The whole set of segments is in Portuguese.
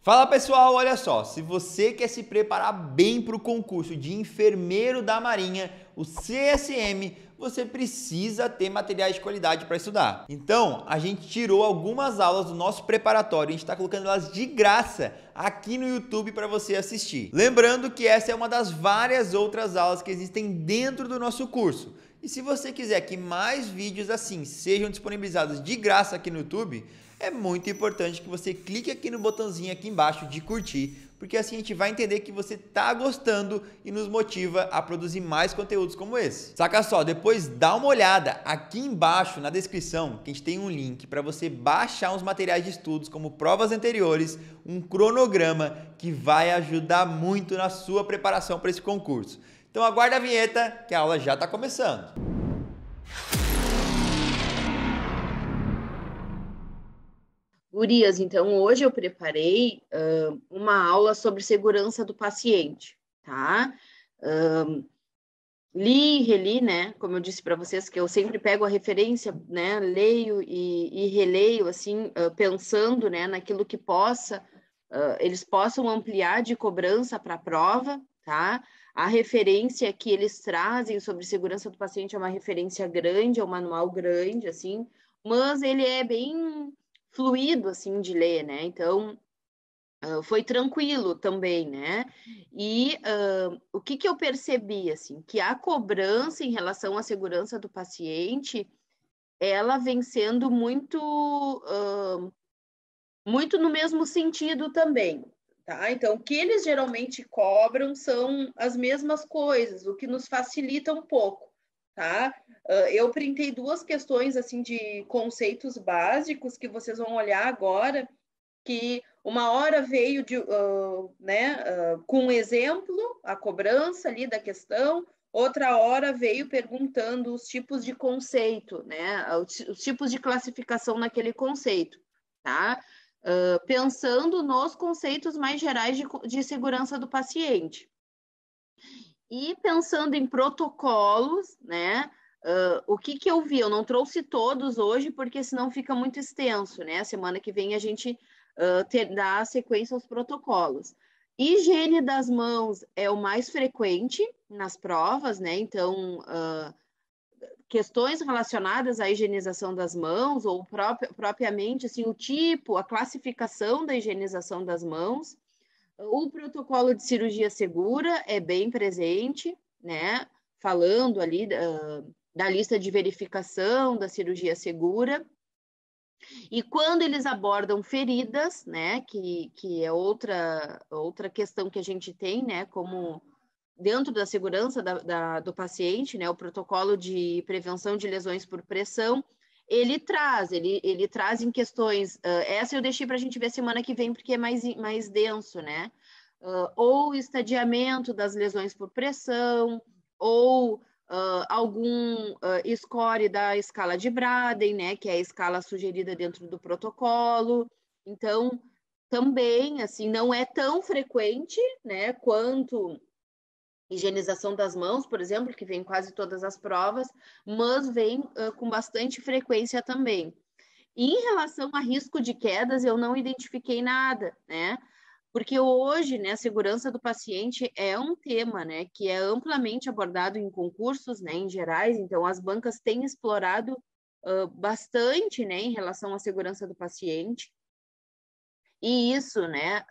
Fala pessoal, olha só, se você quer se preparar bem para o concurso de enfermeiro da Marinha, o CSM, você precisa ter materiais de qualidade para estudar. Então, a gente tirou algumas aulas do nosso preparatório, a gente está colocando elas de graça aqui no YouTube para você assistir. Lembrando que essa é uma das várias outras aulas que existem dentro do nosso curso. E se você quiser que mais vídeos assim sejam disponibilizados de graça aqui no YouTube, é muito importante que você clique aqui no botãozinho aqui embaixo de curtir, porque assim a gente vai entender que você está gostando e nos motiva a produzir mais conteúdos como esse. Saca só, depois dá uma olhada aqui embaixo na descrição, que a gente tem um link para você baixar uns materiais de estudos como provas anteriores, um cronograma que vai ajudar muito na sua preparação para esse concurso. Então aguarda a vinheta que a aula já está começando. Gurias, então hoje eu preparei uma aula sobre segurança do paciente, tá? Li e reli, né? Como eu disse para vocês, que eu sempre pego a referência, né? Leio e releio, assim, pensando, né? Naquilo que eles possam ampliar de cobrança para a prova, tá? A referência que eles trazem sobre segurança do paciente é uma referência grande, é um manual grande, assim, mas ele é bem fluido, assim, de ler, né? Então, foi tranquilo também, né? E o que eu percebi, assim, que a cobrança em relação à segurança do paciente, ela vem sendo muito no mesmo sentido também, tá? Então, o que eles geralmente cobram são as mesmas coisas, o que nos facilita um pouco, tá? Eu printei duas questões, assim, de conceitos básicos que vocês vão olhar agora, que uma hora veio com um exemplo, a cobrança ali da questão, outra hora veio perguntando os tipos de conceito, né? Os tipos de classificação naquele conceito, tá? Pensando nos conceitos mais gerais de segurança do paciente. E pensando em protocolos, né? O que eu vi? Eu não trouxe todos hoje, porque senão fica muito extenso, né? Semana que vem a gente dá sequência aos protocolos. Higiene das mãos é o mais frequente nas provas, né? Então, questões relacionadas à higienização das mãos, ou propriamente assim, o tipo, a classificação da higienização das mãos. O protocolo de cirurgia segura é bem presente, né? Falando ali da lista de verificação da cirurgia segura. E quando eles abordam feridas, né? Que é outra questão que a gente tem, né? Como dentro da segurança do paciente, né? O protocolo de prevenção de lesões por pressão, ele traz em questões. Essa eu deixei para a gente ver semana que vem, porque é mais denso, né? Ou estadiamento das lesões por pressão, ou algum score da escala de Braden, né, que é a escala sugerida dentro do protocolo. Então, também, assim, não é tão frequente, né, quanto higienização das mãos, por exemplo, que vem em quase todas as provas, mas vem com bastante frequência também. E em relação a risco de quedas, eu não identifiquei nada, né? Porque hoje, né, a segurança do paciente é um tema, né, que é amplamente abordado em concursos, né, em gerais. Então, as bancas têm explorado bastante, né, em relação à segurança do paciente. E isso, né,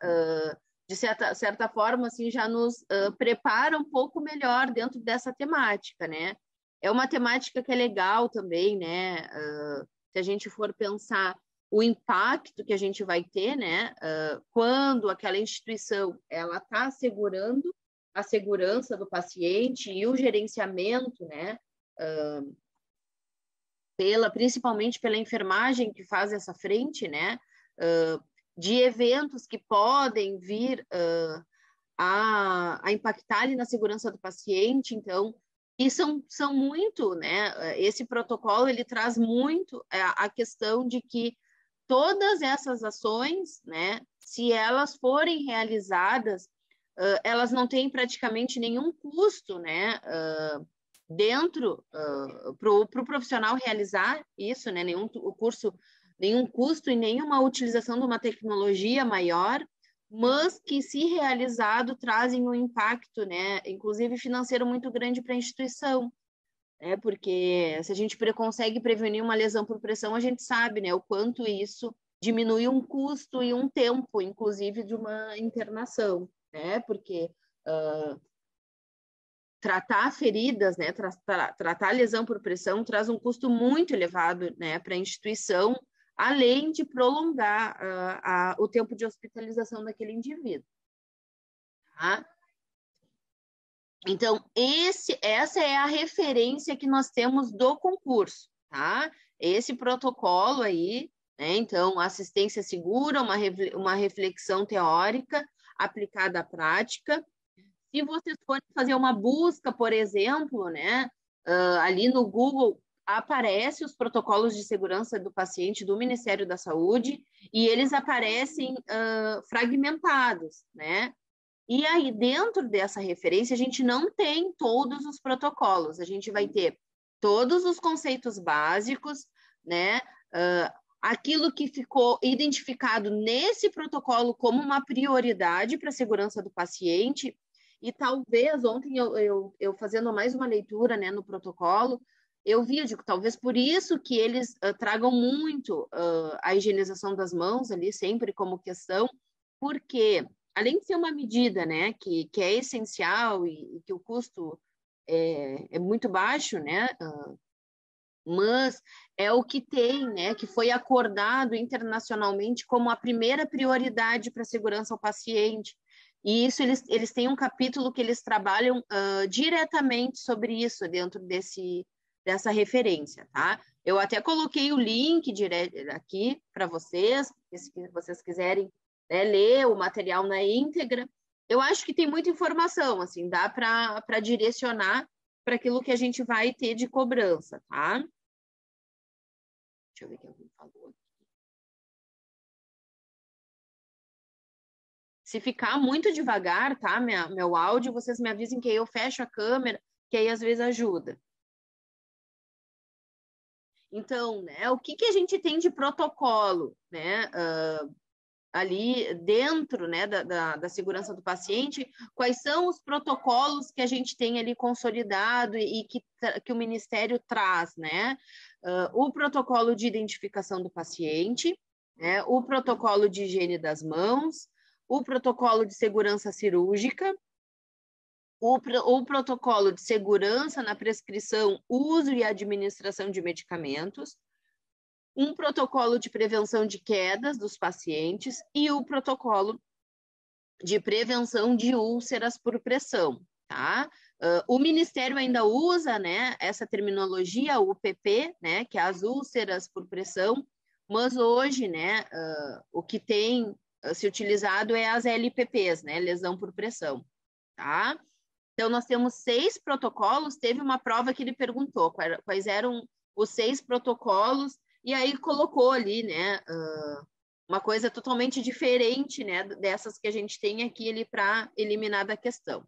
de certa forma, assim, já nos prepara um pouco melhor dentro dessa temática, né? É uma temática que é legal também, né? Se a gente for pensar o impacto que a gente vai ter, né? Quando aquela instituição ela está assegurando a segurança do paciente e o gerenciamento, né? Principalmente pela enfermagem que faz essa frente, né? De eventos que podem vir a impactar ali na segurança do paciente. Então, e são muito, né? Esse protocolo ele traz muito a questão de que todas essas ações, né, se elas forem realizadas, elas não têm praticamente nenhum custo, né, dentro para o profissional realizar isso, né, nenhum custo e nenhuma utilização de uma tecnologia maior, mas que, se realizado, trazem um impacto, né, inclusive financeiro, muito grande para a instituição, né, porque se a gente consegue prevenir uma lesão por pressão, a gente sabe, né, o quanto isso diminui um custo e um tempo, inclusive, de uma internação, né, porque tratar feridas, né, tratar lesão por pressão traz um custo muito elevado, né, para a instituição, além de prolongar o tempo de hospitalização daquele indivíduo. Tá? Então, essa é a referência que nós temos do concurso, tá? Esse protocolo aí, né? Então, assistência segura, uma reflexão teórica aplicada à prática. Se vocês forem fazer uma busca, por exemplo, né, ali no Google, aparece os protocolos de segurança do paciente do Ministério da Saúde e eles aparecem fragmentados, né? E aí, dentro dessa referência, a gente não tem todos os protocolos, a gente vai ter todos os conceitos básicos, né? Aquilo que ficou identificado nesse protocolo como uma prioridade para a segurança do paciente. E talvez, ontem eu fazendo mais uma leitura, né, no protocolo, eu vi, eu digo, talvez por isso que eles tragam muito a higienização das mãos ali, sempre como questão, porque além de ser uma medida, né, que é essencial e que o custo é muito baixo, né, mas é o que tem, né, que foi acordado internacionalmente como a primeira prioridade para a segurança ao paciente. E isso eles têm um capítulo que eles trabalham diretamente sobre isso dentro dessa referência, tá? Eu até coloquei o link direto aqui para vocês, se vocês quiserem, né, ler o material na íntegra. Eu acho que tem muita informação, assim, dá para direcionar para aquilo que a gente vai ter de cobrança, tá? Deixa eu ver o que alguém falou aqui. Se ficar muito devagar, tá, meu áudio, vocês me avisem que aí eu fecho a câmera, que aí às vezes ajuda. Então, né, o que a gente tem de protocolo, né, ali dentro, né, da segurança do paciente, quais são os protocolos que a gente tem ali consolidado e que o Ministério traz, né? O protocolo de identificação do paciente, né, o protocolo de higiene das mãos, o protocolo de segurança cirúrgica, o protocolo de segurança na prescrição, uso e administração de medicamentos, um protocolo de prevenção de quedas dos pacientes e o protocolo de prevenção de úlceras por pressão, tá? O Ministério ainda usa, né, essa terminologia, o UPP, né, que é as úlceras por pressão, mas hoje, né, o que tem se utilizado é as LPPs, né, lesão por pressão, tá? Então, nós temos 6 protocolos, teve uma prova que ele perguntou quais eram os 6 protocolos, e aí colocou ali, né, uma coisa totalmente diferente, né, dessas que a gente tem aqui ali para eliminar da questão.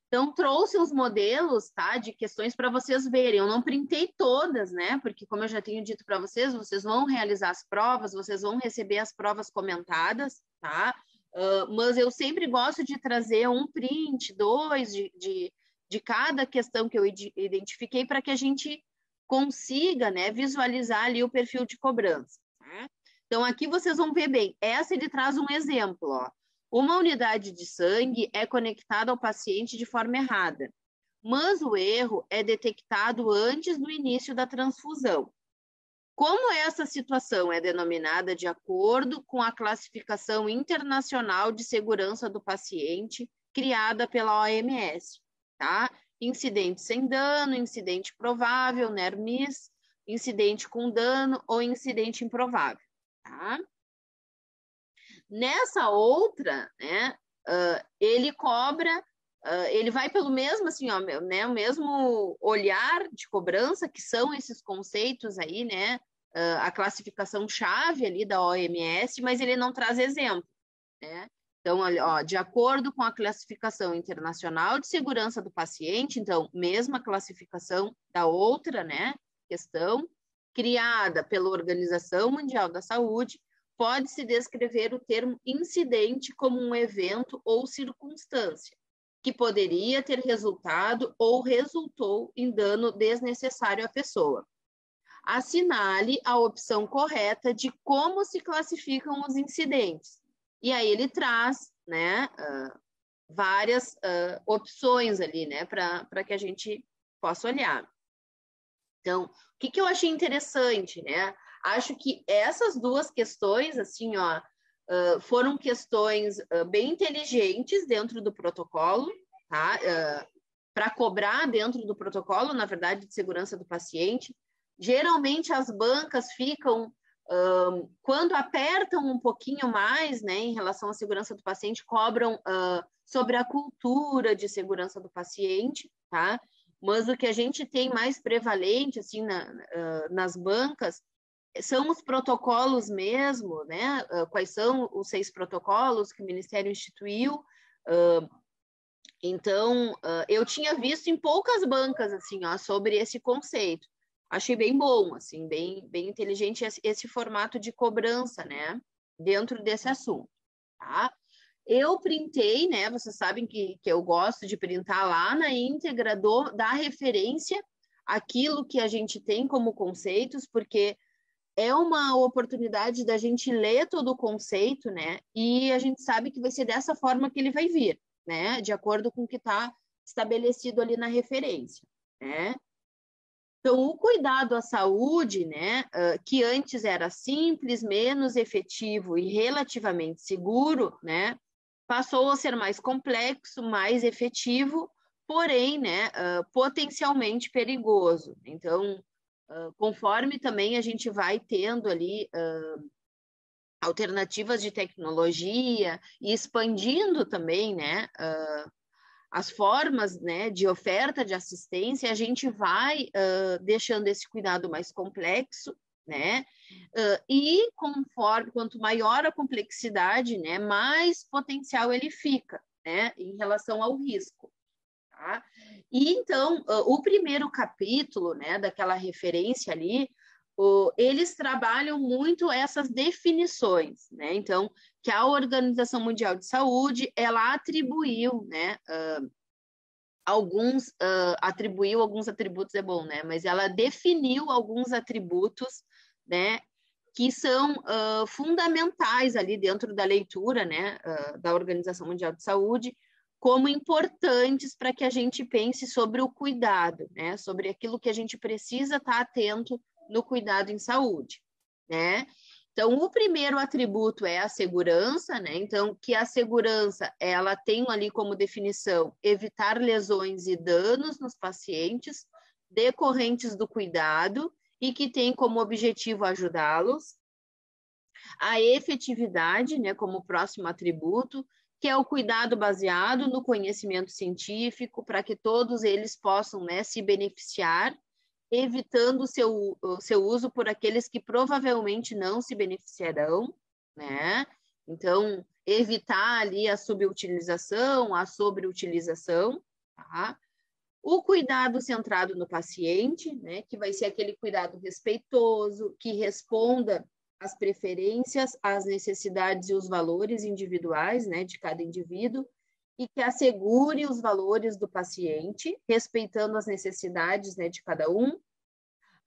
Então, trouxe os modelos, tá, de questões para vocês verem. Eu não printei todas, né, porque como eu já tenho dito para vocês, vocês vão realizar as provas, vocês vão receber as provas comentadas, tá? Mas eu sempre gosto de trazer um print, 2 de cada questão que eu identifiquei para que a gente consiga, né, visualizar ali o perfil de cobrança. Tá? Então, aqui vocês vão ver bem. Essa ele traz um exemplo, ó. Uma unidade de sangue é conectada ao paciente de forma errada, mas o erro é detectado antes do início da transfusão. Como essa situação é denominada de acordo com a classificação internacional de segurança do paciente criada pela OMS, tá? Incidente sem dano, incidente provável, NER-MIS, incidente com dano ou incidente improvável, tá? Nessa outra, né, ele cobra, ele vai pelo mesmo, assim, ó, né, o mesmo olhar de cobrança, que são esses conceitos aí, né, a classificação chave ali da OMS, mas ele não traz exemplo, né? Então, ó, de acordo com a classificação internacional de segurança do paciente, então, mesma classificação da outra, né, questão, criada pela Organização Mundial da Saúde, pode-se descrever o termo incidente como um evento ou circunstância que poderia ter resultado ou resultou em dano desnecessário à pessoa. Assinale a opção correta de como se classificam os incidentes. E aí ele traz, né, várias opções ali, né, para que a gente possa olhar. Então, o que eu achei interessante, né? Acho que essas duas questões, assim, ó, foram questões bem inteligentes dentro do protocolo, tá? Para cobrar dentro do protocolo, na verdade, de segurança do paciente. Geralmente as bancas ficam, quando apertam um pouquinho mais, né, em relação à segurança do paciente, cobram sobre a cultura de segurança do paciente, tá? Mas o que a gente tem mais prevalente, assim, nas bancas, são os protocolos mesmo, né? Quais são os 6 protocolos que o Ministério instituiu. Então, eu tinha visto em poucas bancas, assim, ó, sobre esse conceito. Achei bem bom, assim, bem inteligente esse formato de cobrança, né? Dentro desse assunto, tá? Eu printei, né? Vocês sabem que eu gosto de printar lá na íntegra da referência aquilo que a gente tem como conceitos, porque é uma oportunidade da gente ler todo o conceito, né? E a gente sabe que vai ser dessa forma que ele vai vir, né? De acordo com o que está estabelecido ali na referência, né? Então, o cuidado à saúde, né, que antes era simples, menos efetivo e relativamente seguro, né, passou a ser mais complexo, mais efetivo, porém, né, potencialmente perigoso. Então, conforme também a gente vai tendo ali alternativas de tecnologia e expandindo também, né, as formas, né, de oferta de assistência, a gente vai deixando esse cuidado mais complexo, né, e quanto maior a complexidade, né, mais potencial ele fica, né, em relação ao risco. Tá? E então, o primeiro capítulo, né, daquela referência ali, eles trabalham muito essas definições, né? Então, que a Organização Mundial de Saúde, ela atribuiu, né, atribuiu alguns atributos, é bom, né? Mas ela definiu alguns atributos, né, que são fundamentais ali dentro da leitura, né, da Organização Mundial de Saúde, como importantes para que a gente pense sobre o cuidado, né, sobre aquilo que a gente precisa estar atento no cuidado em saúde, né? Então, o primeiro atributo é a segurança, né? Então, que a segurança, ela tem ali como definição evitar lesões e danos nos pacientes decorrentes do cuidado e que tem como objetivo ajudá-los. A efetividade, né, como próximo atributo, que é o cuidado baseado no conhecimento científico para que todos eles possam, né, se beneficiar, evitando o seu uso por aqueles que provavelmente não se beneficiarão, né? Então, evitar ali a subutilização, a sobreutilização, tá? O cuidado centrado no paciente, né? Que vai ser aquele cuidado respeitoso, que responda às preferências, às necessidades e os valores individuais, né? De cada indivíduo, e que assegure os valores do paciente, respeitando as necessidades, né, de cada um.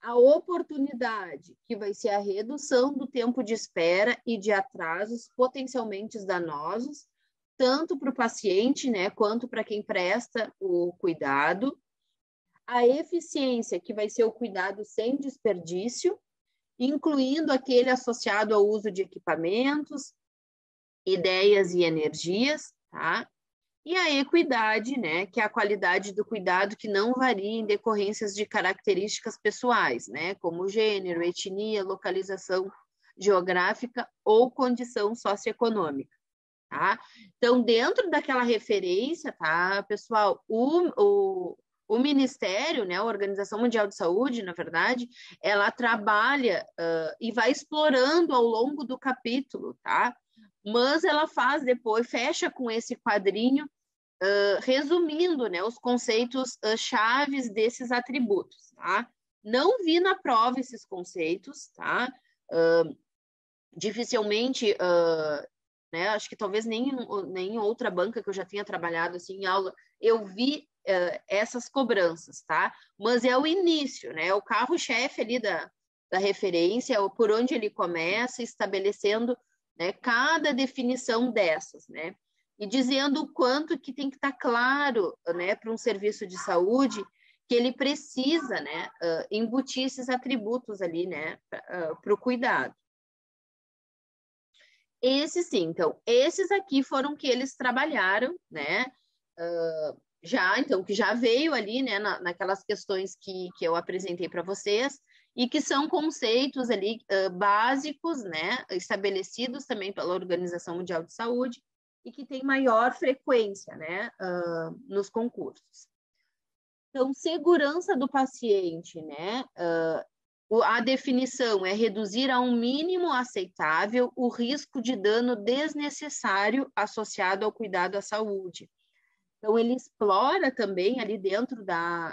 A oportunidade, que vai ser a redução do tempo de espera e de atrasos potencialmente danosos, tanto para o paciente, né, quanto para quem presta o cuidado. A eficiência, que vai ser o cuidado sem desperdício, incluindo aquele associado ao uso de equipamentos, ideias e energias, tá? E a equidade, né, que é a qualidade do cuidado que não varia em decorrências de características pessoais, né, como gênero, etnia, localização geográfica ou condição socioeconômica, tá? Então, dentro daquela referência, tá, pessoal, o Ministério, né, a Organização Mundial de Saúde, na verdade, ela trabalha e vai explorando ao longo do capítulo, tá? Mas ela faz depois, fecha com esse quadrinho, resumindo, né, os conceitos chaves desses atributos, tá? Não vi na prova esses conceitos, tá? dificilmente, né, acho que talvez nem em outra banca que eu já tenha trabalhado assim em aula, eu vi essas cobranças, tá? Mas é o início, né? É o carro-chefe ali da referência, é por onde ele começa, estabelecendo, né, cada definição dessas, né? E dizendo o quanto que tem que estar claro, né, para um serviço de saúde que ele precisa, né, embutir esses atributos ali, né, para o cuidado. Esses sim, então, esses aqui foram que eles trabalharam, né, então, que já veio ali, né, naquelas questões que eu apresentei para vocês, e que são conceitos ali básicos, né, estabelecidos também pela Organização Mundial de Saúde, e que tem maior frequência, né, nos concursos. Então, segurança do paciente, né, a definição é reduzir a um mínimo aceitável o risco de dano desnecessário associado ao cuidado à saúde. Então, ele explora também ali dentro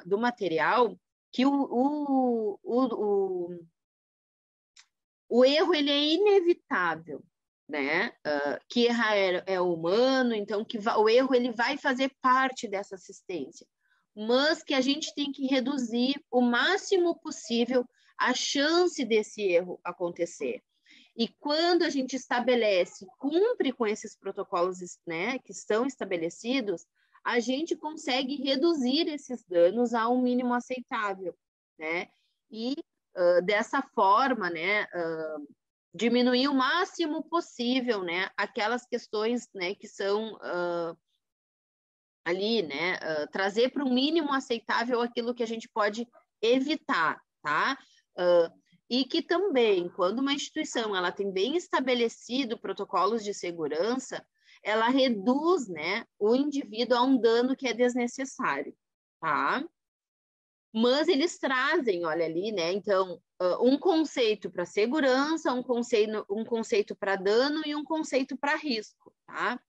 do material que o erro ele é inevitável, né? Que errar é humano, então que o erro ele vai fazer parte dessa assistência, mas que a gente tem que reduzir o máximo possível a chance desse erro acontecer. E quando a gente estabelece, cumpre com esses protocolos, né, que estão estabelecidos, a gente consegue reduzir esses danos a um mínimo aceitável, né? E dessa forma, né, diminuir o máximo possível, né, aquelas questões, né, que são ali, né, trazer para o mínimo aceitável aquilo que a gente pode evitar, tá? E que também, quando uma instituição ela tem bem estabelecido protocolos de segurança, ela reduz, né, o indivíduo a um dano que é desnecessário, tá? Mas eles trazem, olha ali, né, então, um conceito para segurança, um conceito para dano e um conceito para risco, tá?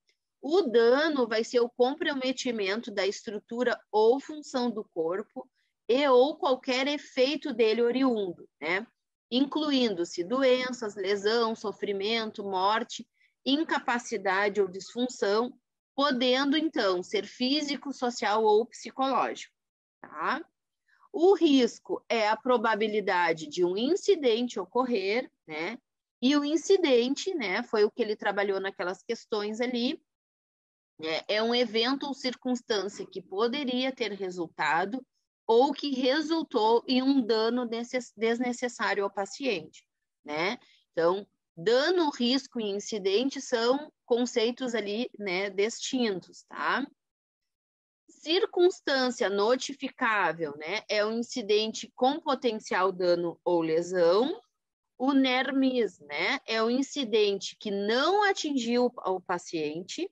O dano vai ser o comprometimento da estrutura ou função do corpo e ou qualquer efeito dele oriundo, né? Incluindo-se doenças, lesão, sofrimento, morte, incapacidade ou disfunção, podendo, então, ser físico, social ou psicológico, tá? O risco é a probabilidade de um incidente ocorrer, né? E o incidente, né, foi o que ele trabalhou naquelas questões ali, é um evento ou circunstância que poderia ter resultado ou que resultou em um dano desnecessário ao paciente, né? Então, dano, risco e incidente são conceitos ali, né, distintos, tá? Circunstância notificável, né, é um incidente com potencial dano ou lesão. O NERMIS, né, é o incidente que não atingiu o paciente.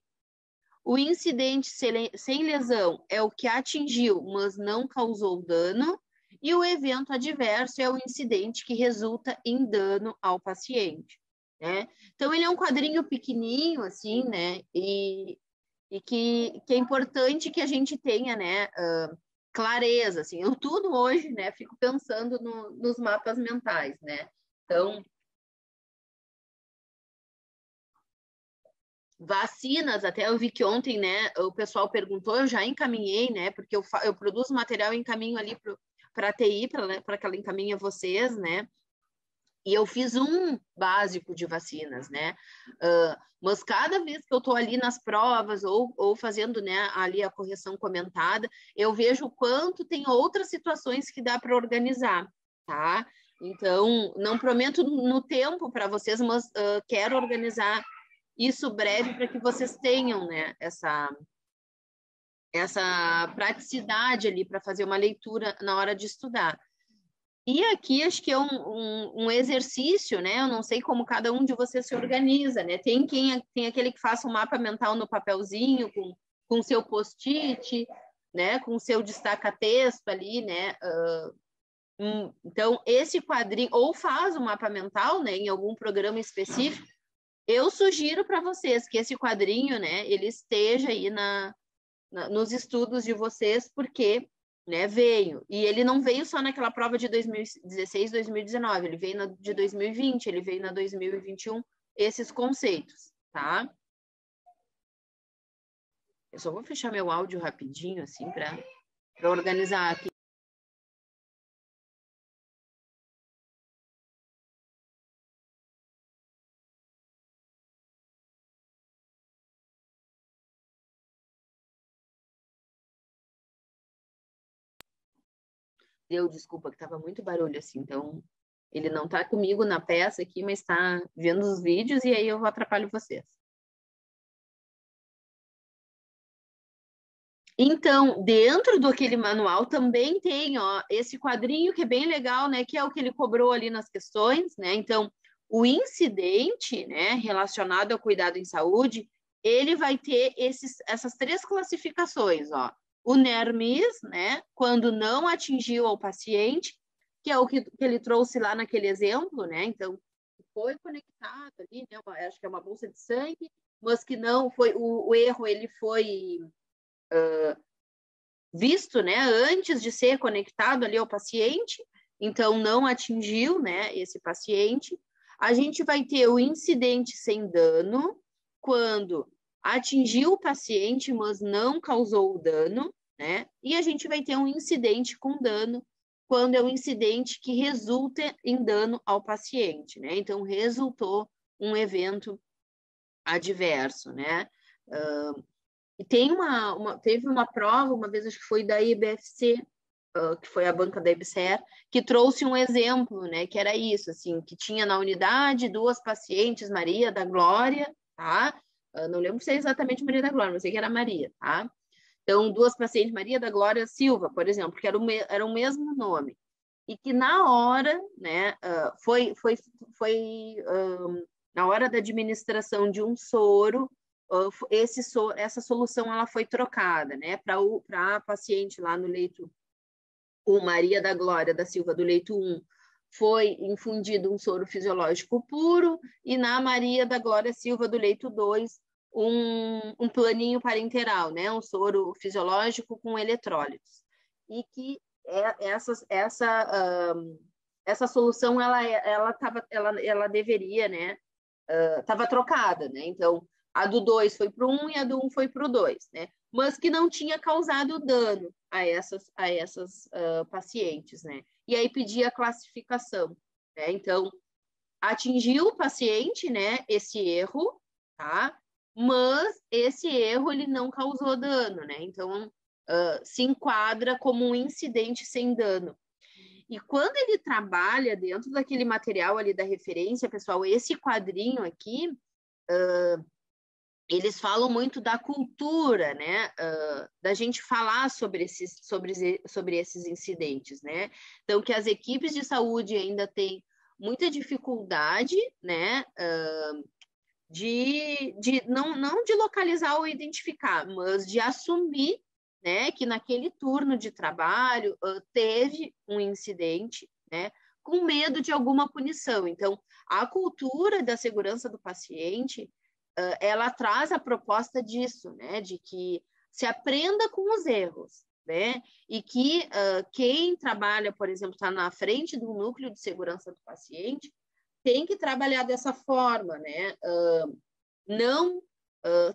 O incidente sem lesão é o que atingiu, mas não causou dano. E o evento adverso é o incidente que resulta em dano ao paciente, né? Então, ele é um quadrinho pequenininho, assim, né? E que é importante que a gente tenha, né? Clareza, assim. Eu tudo hoje, né? Fico pensando nos mapas mentais, né? Então, vacinas, até eu vi que ontem, né, o pessoal perguntou, eu já encaminhei, né, porque eu produzo material e encaminho ali para a TI, para que ela encaminhe a vocês, né, e eu fiz um básico de vacinas, né, mas cada vez que eu estou ali nas provas ou fazendo, né, ali a correção comentada, eu vejo o quanto tem outras situações que dá para organizar, tá? Então, não prometo no tempo para vocês, mas quero organizar isso breve para que vocês tenham, né, essa praticidade ali para fazer uma leitura na hora de estudar. E aqui acho que é um exercício, né? Eu não sei como cada um de vocês se organiza, né? Tem aquele que faça um mapa mental no papelzinho com seu post-it, né? Com seu destaca-texto ali, né? Então, esse quadrinho, ou faz um mapa mental, né? Em algum programa específico. Eu sugiro para vocês que esse quadrinho, né, ele esteja aí nos estudos de vocês, porque né? Veio. E ele não veio só naquela prova de 2016, 2019, ele veio na de 2020, ele veio na 2021, esses conceitos, tá? Eu só vou fechar meu áudio rapidinho, assim, para organizar aqui. Desculpa, que tava muito barulho, assim, então ele não tá comigo na peça aqui, mas tá vendo os vídeos e aí eu atrapalho vocês. Então, dentro do aquele manual também tem, ó, esse quadrinho que é bem legal, né, que é o que ele cobrou ali nas questões, né? Então, o incidente, né, relacionado ao cuidado em saúde, ele vai ter essas 3 classificações, ó. O NERMIS, né, quando não atingiu ao paciente, que é o que ele trouxe lá naquele exemplo, né? Então, foi conectado ali, né? Acho que é uma bolsa de sangue, mas que não foi o erro, ele foi visto, né, antes de ser conectado ali ao paciente, então não atingiu, né, esse paciente. A gente vai ter o incidente sem dano, quando atingiu o paciente, mas não causou o dano, né? E a gente vai ter um incidente com dano, quando é um incidente que resulta em dano ao paciente, né? Então, resultou um evento adverso, né? E teve uma prova, uma vez acho que foi da IBFC, que foi a banca da IBCER, que trouxe um exemplo, né, que era isso, assim, que tinha na unidade 2 pacientes, Maria da Glória, tá? Não lembro se é exatamente Maria da Glória, mas sei que era Maria, tá? Então, 2 pacientes, Maria da Glória Silva, por exemplo, que era o mesmo nome. E que na hora, né, na hora da administração de um soro, essa solução ela foi trocada, né, para a paciente lá no leito, o Maria da Glória da Silva do leito 1, foi infundido um soro fisiológico puro, e na Maria da Glória Silva do leito 2, um planinho parenteral, né, um soro fisiológico com eletrólitos. E que essa solução ela deveria, né, estava trocada, né? Então, a do 2 foi para o 1 e a do 1 foi para o 2, né? Mas que não tinha causado dano a essas pacientes, né? E aí pedia a classificação, né? Então, atingiu o paciente, né, esse erro, tá? Mas esse erro ele não causou dano, né? Então, se enquadra como um incidente sem dano. E quando ele trabalha dentro daquele material ali da referência, pessoal, esse quadrinho aqui, eles falam muito da cultura, né? Da gente falar sobre esses incidentes, né? Então, que as equipes de saúde ainda têm muita dificuldade, né? Não de localizar ou identificar, mas de assumir, né, que naquele turno de trabalho teve um incidente, né, com medo de alguma punição. Então, a cultura da segurança do paciente, ela traz a proposta disso, né, de que se aprenda com os erros, né, e que quem trabalha, por exemplo, está na frente do núcleo de segurança do paciente, tem que trabalhar dessa forma, né, não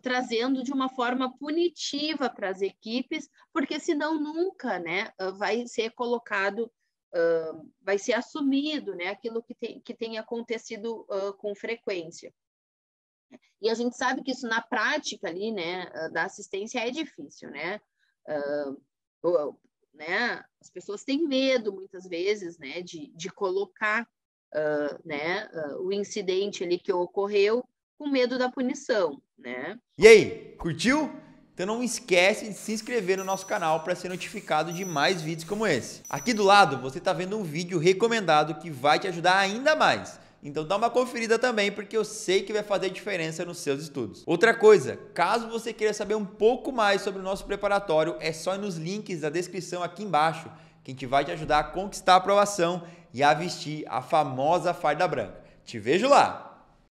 trazendo de uma forma punitiva para as equipes, porque senão nunca, né, vai ser colocado, vai ser assumido, né, aquilo que tem acontecido com frequência. E a gente sabe que isso na prática ali, né, da assistência é difícil, né? Né? As pessoas têm medo muitas vezes, né, de colocar, né, o incidente ali que ocorreu com medo da punição, né? E aí, curtiu? Então não esquece de se inscrever no nosso canal para ser notificado de mais vídeos como esse. Aqui do lado você está vendo um vídeo recomendado que vai te ajudar ainda mais. Então dá uma conferida também, porque eu sei que vai fazer diferença nos seus estudos. Outra coisa, caso você queira saber um pouco mais sobre o nosso preparatório, é só ir nos links da descrição aqui embaixo, que a gente vai te ajudar a conquistar a aprovação e a vestir a famosa farda branca. Te vejo lá!